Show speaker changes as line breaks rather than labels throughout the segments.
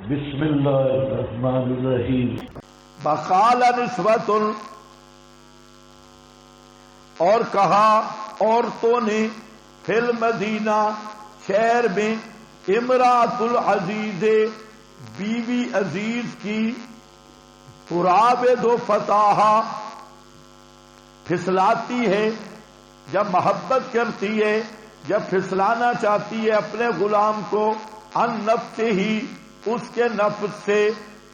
بسم اللہ الرحمن الرحیم۔
بقال نسوۃ، اور کہا عورتوں نے، فی المدینہ شہر میں، امراۃ العزیز بیوی عزیز کی، ترابد فتاہا پھسلاتی ہے، جب محبت کرتی ہے، جب پھسلانا چاہتی ہے اپنے غلام کو، ان نفسہ ہی اس کے نفس سے،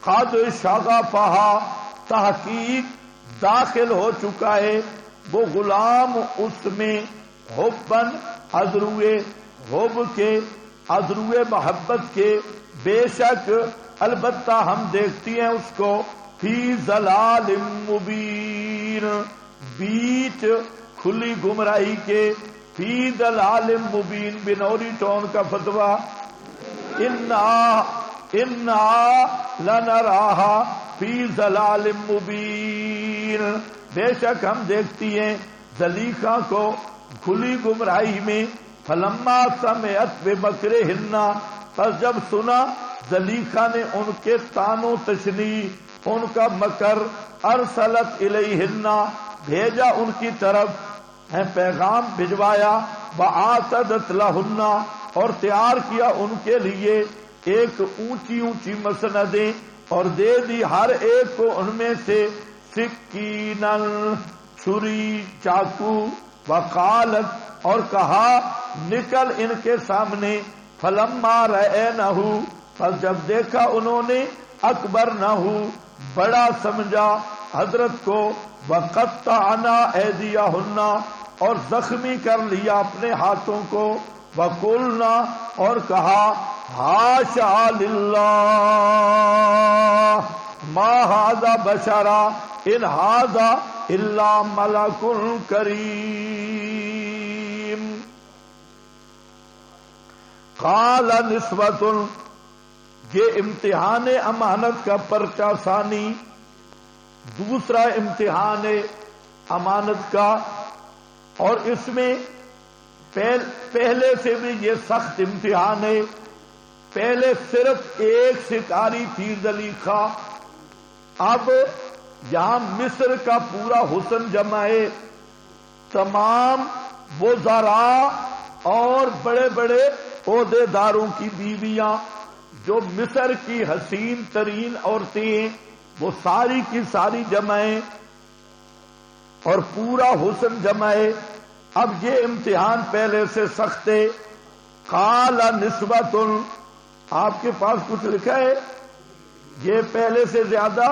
قد شغفہا تحقیق داخل ہو چکا ہے وہ غلام اس میں، حباً ازروئے حب کے، ازروئے محبت کے، بے شک البتہ ہم دیکھتی ہیں اس کو، فی ضلال مبین بیچ کھلی گمراہی کے، فی ضلال مبین بنوری ٹون کا فتویٰ، انا لنراہا فی ضلال مبین، بے شک ہم دیکھتی ہیں زلیخا کو کھلی گمراہی میں، فلما سمعت بمکرہن، پس جب سنا زلیخا نے ان کے طعن و تشنیع، ان کا مکر، ارسلت الیہن بھیجا ان کی طرف، پیغام بھجوایا، وآتدت لہن اور تیار کیا ان کے لیے ایک اونچی اونچی مسندیں، اور دے دی ہر ایک کو ان میں سے سکینن چھری چاقو، وقالت اور کہا، نکل ان کے سامنے، فلما رأینہ پس جب دیکھا انہوں نے، اکبرنہ بڑا سمجھا حضرت کو، وقطعنا ایدیہن اور زخمی کر لیا اپنے ہاتھوں کو، وقلنا اور کہا، حاشا للہ ما ھذا بشرا ان ھذا الا ملک کریم۔ قال نسوۃ، یہ امتحان امانت کا پرچہ ثانی، دوسرا امتحان امانت کا، اور اس میں پہلے سے بھی یہ سخت امتحان ہے۔ پہلے صرف ایک ستاری تھی زلیخا، اب یہاں مصر کا پورا حسن جمع ہے، تمام وزراء اور بڑے بڑے عہدے داروں کی بیویاں، جو مصر کی حسین ترین عورتیں ہیں، وہ ساری کی ساری جمع ہیں اور پورا حسن جمع ہے۔ اب یہ امتحان پہلے سے سخت ہے۔ قال نسوۃ، آپ کے پاس کچھ لکھا ہے؟ یہ پہلے سے زیادہ،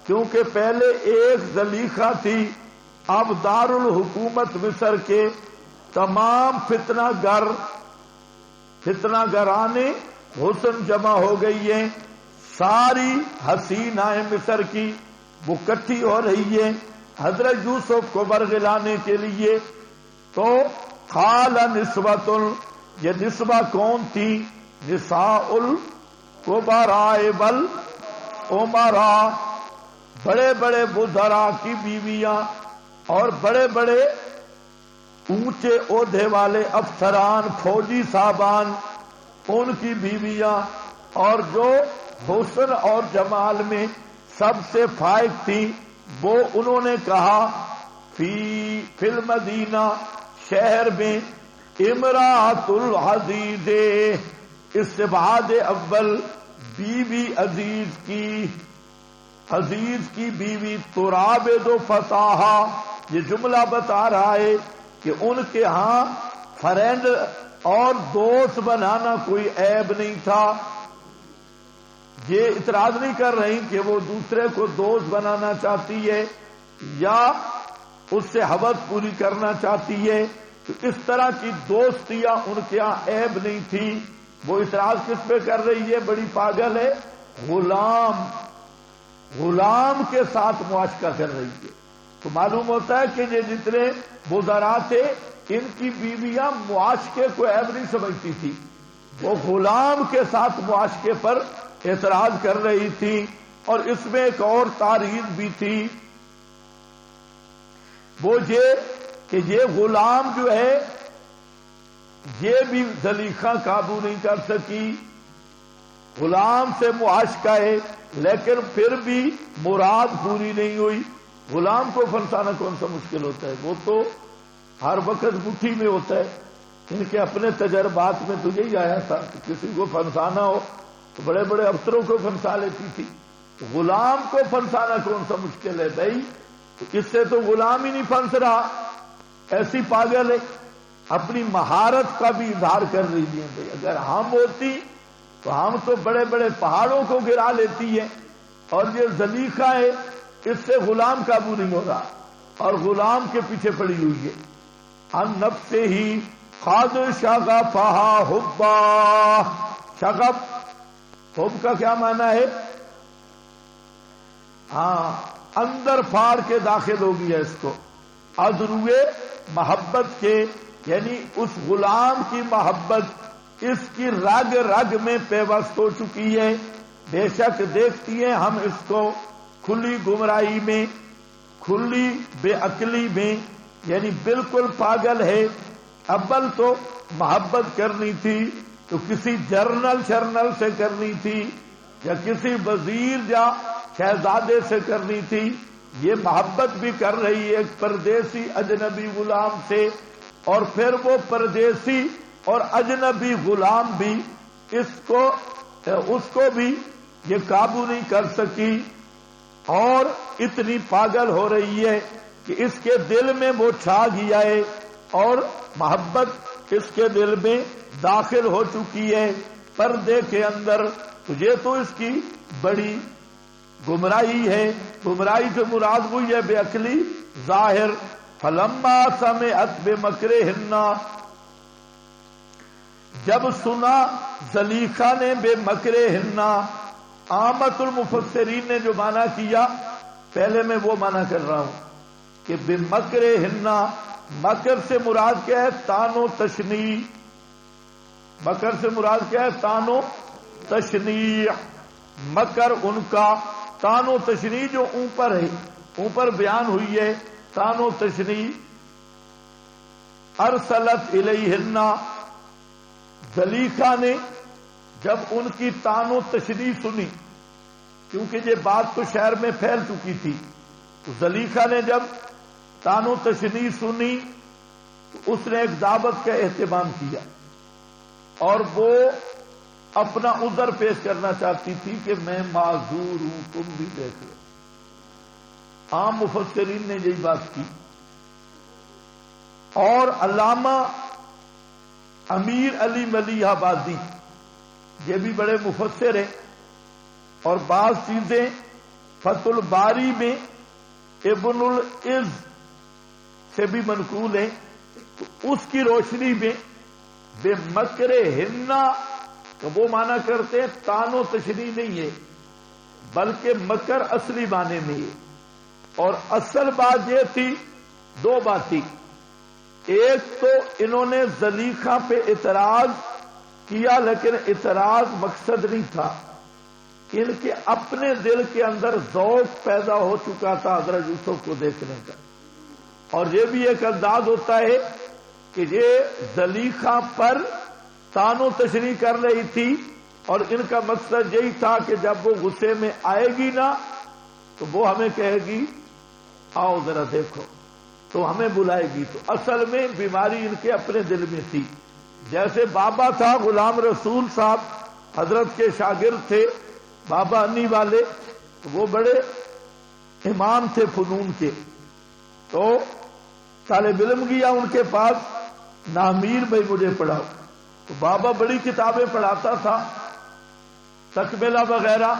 کیونکہ پہلے ایک زلیخا تھی، اب دارالحکومت مصر کے تمام فتنہ گرانے حسن جمع ہو گئی ہیں، ساری حسینائیں مصر کی وہ اکٹھی ہو رہی ہیں حضرت یوسف کو برگلانے کے لیے۔ تو قال نسوۃ، یہ نسوہ کون تھی؟ نساء الکبراء والامراء، بڑے بڑے وزراء کی بیویاں اور بڑے بڑے اونچے عہدے والے افسران، فوجی صاحبان، ان کی بیویاں، اور جو حسن اور جمال میں سب سے فائق تھی، وہ انہوں نے کہا، فی المدینہ شہر میں، امراۃ العزیز استبعاد اول بیوی عزیز کی بیوی، ترابد فتاہا، یہ جملہ بتا رہا ہے کہ ان کے ہاں فرینڈ اور دوست بنانا کوئی عیب نہیں تھا۔ یہ اعتراض نہیں کر رہی کہ وہ دوسرے کو دوست بنانا چاہتی ہے یا اس سے حوث پوری کرنا چاہتی ہے، تو اس طرح کی دوستیاں ان کے ہاں عیب نہیں تھی۔ وہ اعتراض کس پہ کر رہی ہے؟ بڑی پاگل ہے، غلام کے ساتھ معاشقہ کر رہی ہے۔ تو معلوم ہوتا ہے کہ یہ جتنے وزراء تھے، ان کی بیویاں معاشقے کو عیب نہیں سمجھتی تھی، وہ غلام کے ساتھ معاشقے پر اعتراض کر رہی تھی۔ اور اس میں ایک اور تاریخ بھی تھی، وہ یہ کہ یہ غلام جو ہے، یہ بھی زلیخا قابو نہیں کر سکی، غلام سے معاشقہ ہے لیکن پھر بھی مراد پوری نہیں ہوئی. غلام کو پھنسانا کون سا مشکل ہوتا ہے؟ وہ تو ہر وقت مٹھی میں ہوتا ہے. ان کے اپنے تجربات میں تو یہی آیا تھا کہ کسی کو پھنسانا ہو تو بڑے بڑے افسروں کو پھنسا لیتی تھی. غلام کو پھنسانا کون سا مشکل ہے بھائی؟ اس سے تو غلام ہی نہیں پھنس رہا، ایسی پاگل ہے. اپنی مہارت کا بھی اظہار کر رہی ہے. بھائی اگر ہم ہوتی تو ہم تو بڑے بڑے پہاڑوں کو گرا لیتی ہے، اور یہ زلیخا ہے اس سے غلام قابو نہیں ہو رہا اور غلام کے پیچھے پڑی ہوئی ہے. ان نفس ہی خاد شغفہا حبا. شغف حب کا کیا معنی ہے؟ ہاں، اندر پھاڑ کے داخل ہو گیا اس کو. ادروے محبت کے، یعنی اس غلام کی محبت اس کی رگ رگ میں پیوست ہو چکی ہے. بے شک دیکھتی ہیں ہم اس کو کھلی گمراہی میں، کھلی بے عقلی میں، یعنی بالکل پاگل ہے. اول تو محبت کرنی تھی تو کسی جرنل شرنل سے کرنی تھی یا کسی وزیر یا شہزادے سے کرنی تھی. یہ محبت بھی کر رہی ہے ایک پردیسی اجنبی غلام سے، اور پھر وہ پردیسی اور اجنبی غلام بھی اس کو بھی یہ قابو نہیں کر سکی، اور اتنی پاگل ہو رہی ہے کہ اس کے دل میں وہ چھا گیا ہے اور محبت اس کے دل میں داخل ہو چکی ہے پردے کے اندر. تو یہ تو اس کی بڑی گمراہی ہے. گمراہی سے مراد ہوئی ہے بے عقلی ظاہر. فلما سمعت بمکرہن، جب سنا زلیخا نے بے مکرہن. عامت المفسرین نے جو معنی کیا، پہلے میں وہ معنی کر رہا ہوں کہ بے مکرہن، مکر سے مراد کیا ہے؟ تان و تشنیع. مکر سے مراد کیا ہے؟ تان و تشنیع. مکر ان کا، تان و تشنیع جو اوپر ہے، اوپر بیان ہوئی ہے تان و تشنیع. ارسلت الیہن، زلیخا نے جب ان کی تان و تشنیع سنی، کیونکہ یہ بات تو شہر میں پھیل چکی تھی، تو زلیخا نے جب تان و تشنیع سنی تو اس نے ایک دعوت کا اہتمام کیا، اور وہ اپنا عذر پیش کرنا چاہتی تھی کہ میں معذور ہوں، تم بھی دیکھ لو. عام مفسرین نے یہی بات کی. اور علامہ امیر علی ملیح آبادی، یہ بھی بڑے مفسر ہیں، اور بعض چیزیں فتح الباری میں ابن العز سے بھی منقول ہیں. تو اس کی روشنی میں بے مکرہن تو وہ معنی کرتے ہیں تان و تشنیع نہیں ہے بلکہ مکر اصلی معنی میں ہے. اور اصل بات یہ تھی، دو بات تھی. ایک تو انہوں نے زلیخا پہ اعتراض کیا، لیکن اعتراض مقصد نہیں تھا. ان کے اپنے دل کے اندر ذوق پیدا ہو چکا تھا حضرت یوسف کو دیکھنے کا. اور یہ بھی ایک انداز ہوتا ہے کہ یہ زلیخا پر تان و تشنیع کر رہی تھی، اور ان کا مقصد یہی تھا کہ جب وہ غصے میں آئے گی نا تو وہ ہمیں کہے گی آؤ ذرا دیکھو، تو ہمیں بلائے گی. تو اصل میں بیماری ان کے اپنے دل میں تھی. جیسے بابا تھا غلام رسول صاحب، حضرت کے شاگرد تھے بابا انی والے، وہ بڑے امام تھے فنون کے. تو طالب علم گیا ان کے پاس، نامیر بھائی مجھے پڑھاؤ. تو بابا بڑی کتابیں پڑھاتا تھا، تکملہ وغیرہ.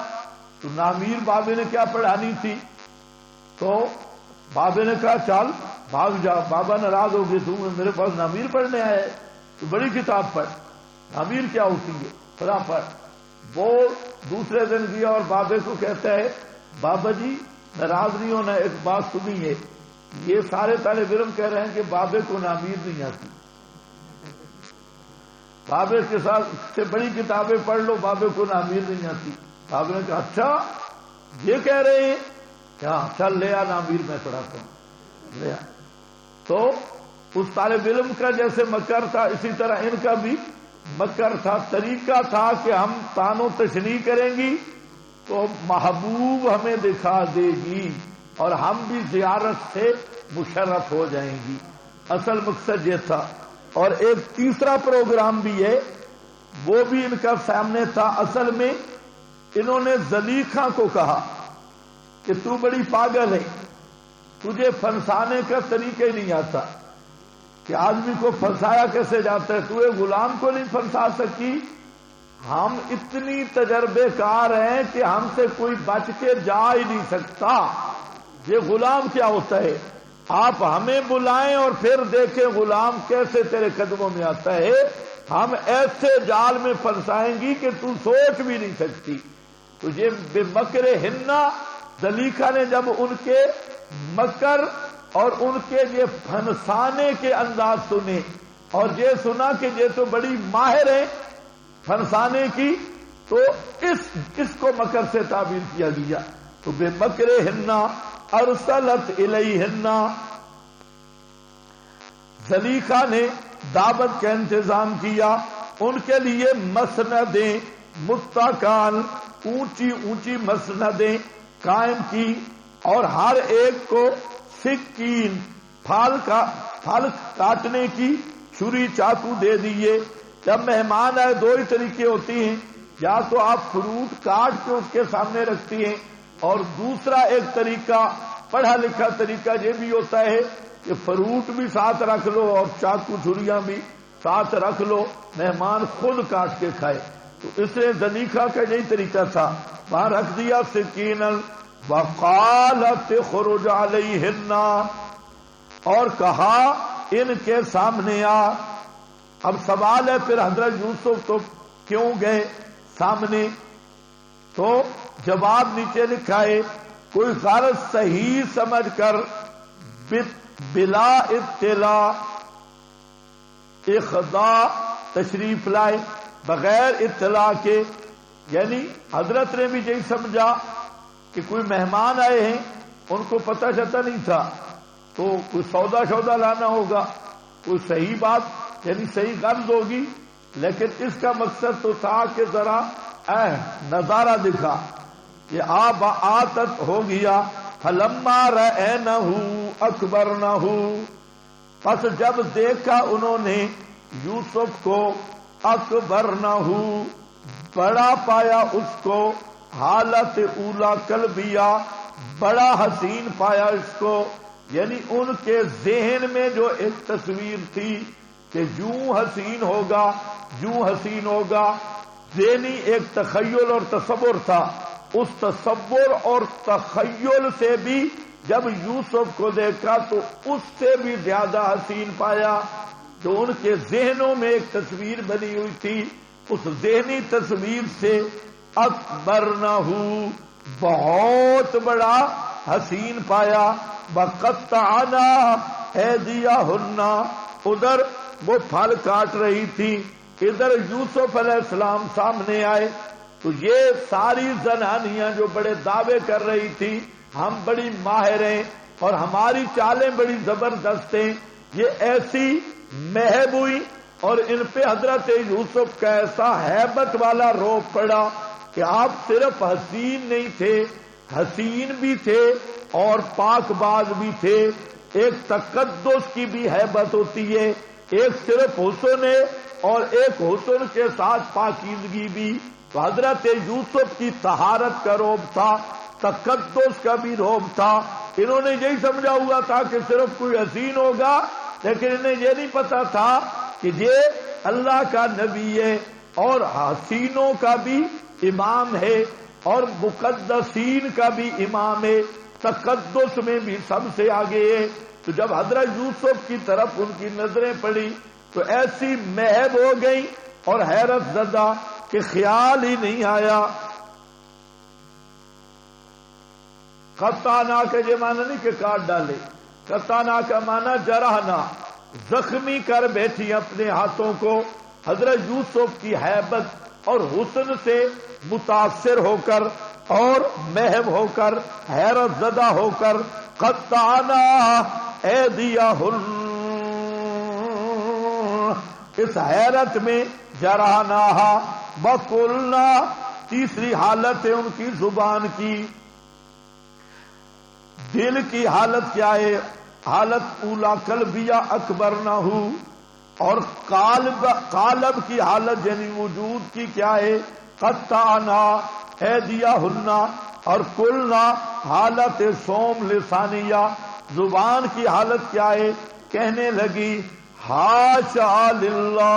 تو نامیر بابے نے کیا پڑھانی تھی، تو بابے نے کہا چل بھاگ جا. بابا ناراض ہو گئے، تو میرے پاس نامیر پڑھنے آئے تو بڑی کتاب پڑھ. نامیر کیا ہوتی ہے، فلاں پڑھ. وہ دوسرے دن گیا اور بابے کو کہتا ہے بابا جی ناراض نہیں ہونا، ایک بات سنیے، یہ سارے طالب علم کہہ رہے ہیں کہ بابے کو نامیر نہیں آتی. بابے کے ساتھ سے بڑی کتابیں پڑھ لو، بابے کو نامیر نہیں آتی. بابے نے کہا اچھا یہ کہہ رہے ہیں، کیا چل لے آ نامیر میں پڑھاتا ہوں، لے آ. تو اس طالب علم کا جیسے مکر تھا، اسی طرح ان کا بھی مکر تھا، طریقہ تھا کہ ہم تانو تشنیع کریں گی تو محبوب ہمیں دکھا دے گی اور ہم بھی زیارت سے مشرف ہو جائیں گی. اصل مقصد یہ تھا. اور ایک تیسرا پروگرام بھی ہے، وہ بھی ان کا سامنے تھا. اصل میں انہوں نے زلیخا کو کہا کہ تو بڑی پاگل ہے، تجھے پھنسانے کا طریقہ ہی نہیں آتا کہ آدمی کو پھنسایا کیسے جاتا ہے، تو ایک غلام کو نہیں پھنسا سکی. ہم اتنی تجربے کار ہیں کہ ہم سے کوئی بچ کے جا ہی نہیں سکتا. یہ غلام کیا ہوتا ہے؟ آپ ہمیں بلائیں اور پھر دیکھیں غلام کیسے تیرے قدموں میں آتا ہے. ہم ایسے جال میں پھنسائیں گی کہ تو سوچ بھی نہیں سکتی. تو یہ بے مکر ہننا، زلیخا نے جب ان کے مکر اور ان کے یہ پھنسانے کے انداز سنے اور یہ سنا کہ یہ تو بڑی ماہر ہیں پھنسانے کی، تو اس کو مکر سے تعبیر کیا گیا. تو بے مکر ہننا ارسلت الیہننا، زلیخا نے دعوت کا انتظام کیا، ان کے لیے مسندیں متکان، اونچی اونچی مسندیں قائم کی اور ہر ایک کو سکین، پھال کاٹنے کی چھری چاقو دے دیے. جب مہمان آئے دو ہی طریقے ہوتی ہیں، یا تو آپ فروٹ کاٹ کے اس کے سامنے رکھتی ہیں، اور دوسرا ایک طریقہ پڑھا لکھا طریقہ یہ بھی ہوتا ہے کہ فروٹ بھی ساتھ رکھ لو اور چاقو چھریاں بھی ساتھ رکھ لو، مہمان خود کاٹ کے کھائے. تو اس نے زلیخا کا یہی طریقہ تھا، وہاں رکھ دیا سکین. وقالت اخرج علیہن، اور کہا ان کے سامنے آ. اب سوال ہے پھر حضرت یوسف تو کیوں گئے سامنے؟ تو جواب نیچے لکھا ہے، کوئی غرض صحیح سمجھ کر بلا اطلاع اخضاع تشریف لائے، بغیر اطلاع کے. یعنی حضرت نے بھی یہی سمجھا کہ کوئی مہمان آئے ہیں، ان کو پتہ چلتا نہیں تھا، تو کوئی سودا لانا ہوگا، کوئی صحیح بات یعنی صحیح غرض ہوگی. لیکن اس کا مقصد تو تھا کہ ذرا نظارہ دکھا. یہ آتت ہو گیا. فلما رأینہ اکبرنہ، پس جب دیکھا انہوں نے یوسف کو، اکبرنہ بڑا پایا اس کو، حالت اولا قلبیہ بڑا حسین پایا اس کو. یعنی ان کے ذہن میں جو ایک تصویر تھی کہ یوں حسین ہوگا یوں حسین ہوگا، ذہنی ایک تخیل اور تصور تھا. اس تصور اور تخیل سے بھی جب یوسف کو دیکھا تو اس سے بھی زیادہ حسین پایا. جو ان کے ذہنوں میں ایک تصویر بنی ہوئی تھی، اس ذہنی تصویر سے اکبرنہ بہت بڑا حسین پایا. وقطعنا ایدیہن، ادھر وہ پھل کاٹ رہی تھی، ادھر یوسف علیہ السلام سامنے آئے. تو یہ ساری زنانیاں جو بڑے دعوے کر رہی تھی ہم بڑی ماہر ہیں اور ہماری چالیں بڑی زبردست ہیں، یہ ایسی محب ہوئی اور ان پہ حضرت یوسف کا ایسا ہیبت والا روب پڑا کہ آپ صرف حسین نہیں تھے، حسین بھی تھے اور پاک باز بھی تھے. ایک تقدس کی بھی ہیبت ہوتی ہے، ایک صرف حسن ہے اور ایک حسن کے ساتھ پاکیزگی بھی. تو حضرت یوسف کی طہارت کا روب تھا، تقدس کا بھی روب تھا. انہوں نے یہی سمجھا ہوا تھا کہ صرف کوئی حسین ہوگا، لیکن انہیں یہ نہیں پتا تھا کہ یہ اللہ کا نبی ہے اور حسینوں کا بھی امام ہے اور مقدسین کا بھی امام ہے، تقدس میں بھی سب سے آگے ہے. تو جب حضرت یوسف کی طرف ان کی نظریں پڑی تو ایسی محب ہو گئی اور حیرت زدہ کہ خیال ہی نہیں آیا. قطعنا کا یہ معنی نہیں کہ کاٹ ڈالے، قطعنا کا معنی جرحنا، زخمی کر بیٹھی اپنے ہاتھوں کو. حضرت یوسف کی ہیبت اور حسن سے متاثر ہو کر اور محب ہو کر حیرت زدہ ہو کر قطعنا ایدیہن، اس حیرت میں جراناہا وقلنا، تیسری حالت ہے ان کی زبان کی. دل کی حالت کیا ہے؟ حالت اولا قلبیہ اکبر نہ ہو، اور قالب کی حالت یعنی وجود کی کیا ہے؟ قطعنا ایدیہن، اور قلنا حالت صوم لسانیہ، زبان کی حالت کیا ہے؟ کہنے لگی حاشا للہ،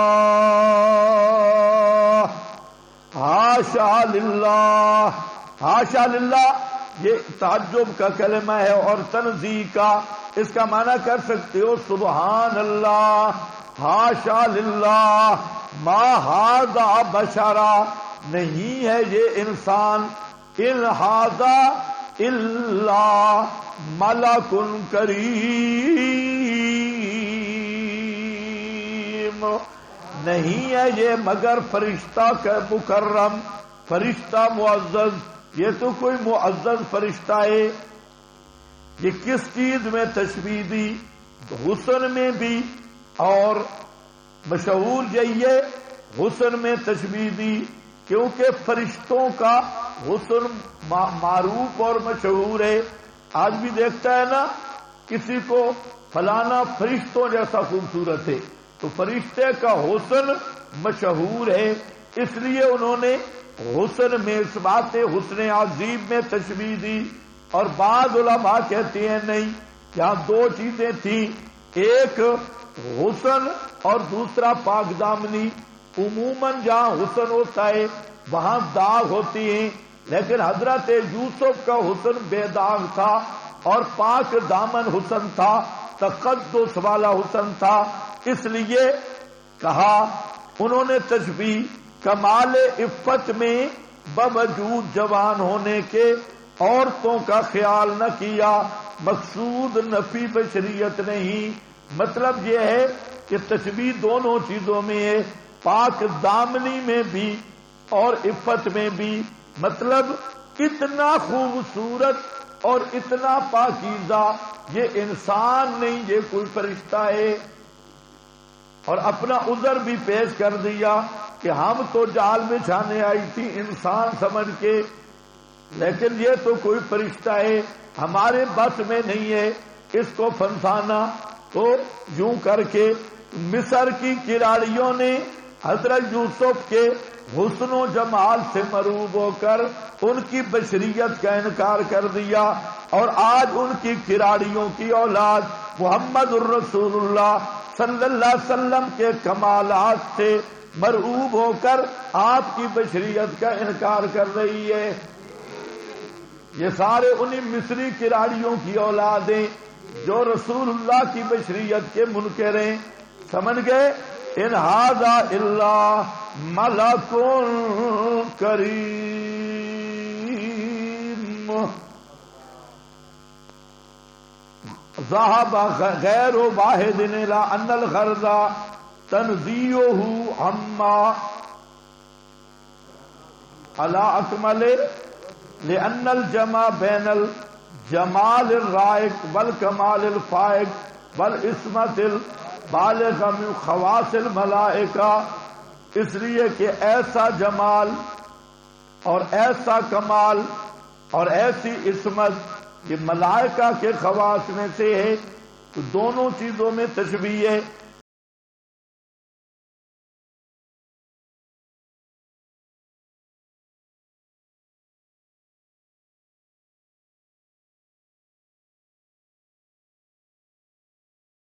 حاشا للہ. حاشا للہ یہ تعجب کا کلمہ ہے اور تنزیہ کا. اس کا معنی کر سکتے ہو سبحان اللہ. حاشا للہ ما ھذا بشرا، نہیں ہے یہ انسان، ان ھذا الا ملک کریم، نہیں ہے یہ مگر فرشتہ کا مکرم، فرشتہ معزز. یہ تو کوئی معزز فرشتہ ہے. یہ کس چیز میں تشبیہ دی؟ حسن میں بھی، اور مشہور جئیے حسن میں تشبیہ دی، کیونکہ فرشتوں کا حسن معروف اور مشہور ہے. آج بھی دیکھتا ہے نا کسی کو فلانا فرشتوں جیسا خوبصورت ہے، تو فرشتے کا حسن مشہور ہے، اس لیے انہوں نے حسن میں اس بات حسن عظیم میں تشبیہ دی. اور بعض علماء کہتے ہیں نہیں، یہاں دو چیزیں تھیں، ایک حسن اور دوسرا پاک دامنی. عموماً جہاں حسن ہوتا ہے وہاں داغ ہوتی ہیں، لیکن حضرت یوسف کا حسن بے داغ تھا اور پاک دامن حسن تھا، تقدس والا حسن تھا. اس لیے کہا انہوں نے تشبیہ کمال عفت میں باوجود جوان ہونے کے عورتوں کا خیال نہ کیا. مقصود نفی بشریت نہیں، مطلب یہ ہے کہ تشبیہ دونوں چیزوں میں ہے، پاک دامنی میں بھی اور عفت میں بھی. مطلب اتنا خوبصورت اور اتنا پاکیزہ یہ انسان نہیں، یہ کوئی فرشتہ ہے. اور اپنا عذر بھی پیش کر دیا کہ ہم تو جال میں چھانے آئی تھی انسان سمجھ کے، لیکن یہ تو کوئی فرشتہ ہے، ہمارے بس میں نہیں ہے اس کو پھنسانا. تو یوں کر کے مصر کی کھلاڑیوں نے حضرت یوسف کے حسن و جمال سے مروب ہو کر ان کی بشریت کا انکار کر دیا، اور آج ان کی کھلاڑیوں کی اولاد محمد الرسول اللہ صلی اللہ علیہ وسلم کے کمالات سے مرعوب ہو کر آپ کی بشریت کا انکار کر رہی ہے. یہ سارے انہی مصری کھلاڑیوں کی اولادیں جو رسول اللہ کی بشریت کے منکر ہیں. سمجھ گئے؟ ان ھذا الا ملک کریم. ذهب غیر واحد الى ان الغرض تنزیہہ عما على اکمل لأن الجمع بین الجمال الرائق والکمال الفائق والعصمت البالغ من خواص الملائکہ. اس لیے کہ ایسا جمال اور ایسا کمال اور ایسی عصمت یہ ملائکہ کے خواص میں سے ہے. تو دونوں چیزوں میں تشبیہ ہے.